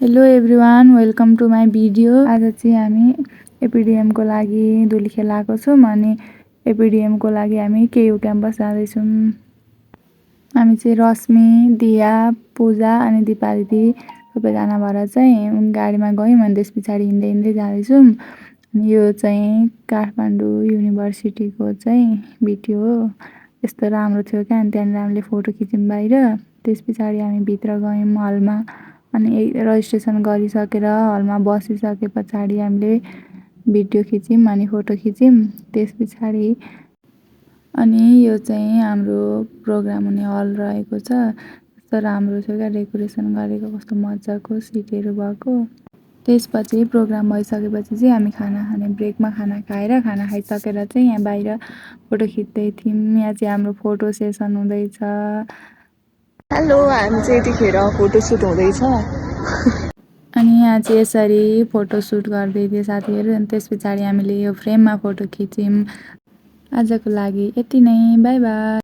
Hello everyone, welcome to my video. आज चाहिँ हामी एपिडिएमको लागि धुलिखेल आएको छौँ अनि एपिडिएमको लागि हामी केयु क्याम्पस जाँदैछौँ। हामी चाहिँ रश्मि, दिया, पूजा अनि दिपाली दिदी सबैजना भएर चाहिँ गाडीमा गयौँ अनि त्यस पछाडि हिँड्दै हिँड्दै जाँदैछौँ। अनि यो चाहिँ काठमाडौँ युनिभर्सिटीको चाहिँ भिडियो हो। यस्तो राम्रो थियो क्या। अनि त्यहाँनिर हामीले फोटो खिच्यौँ बाहिर। त्यस पछाडि हामी भित्र गयौँ हलमा अनि रजिस्ट्रेसन गरिसकेर हलमा बसिसके पछाडि हामीले भिडियो खिच्यौँ अनि फोटो खिच्यौँ। त्यस पछाडि अनि यो चाहिँ हाम्रो प्रोग्राम हुने हल रहेको छ। कस्तो राम्रो छ क्या, डेकोरेसन गरेको, कस्तो मजाको सिटहरू भएको। त्यसपछि प्रोग्राम भइसकेपछि चाहिँ हामी खाना खाने ब्रेकमा खाना खाएर खाना खाइसकेर चाहिँ यहाँ बाहिर फोटो खिच्दै थियौँ। यहाँ चाहिँ हाम्रो फोटो सेसन हुँदैछ। हेलो, हामी चाहिँ यतिखेर फोटोसुट हुँदैछ। अनि यहाँ चाहिँ यसरी फोटोसुट गर्दै थिए साथीहरू। अनि त्यस पछाडि हामीले यो फ्रेममा फोटो खिच्यौँ। आजको लागि यति नै, बाई बाई।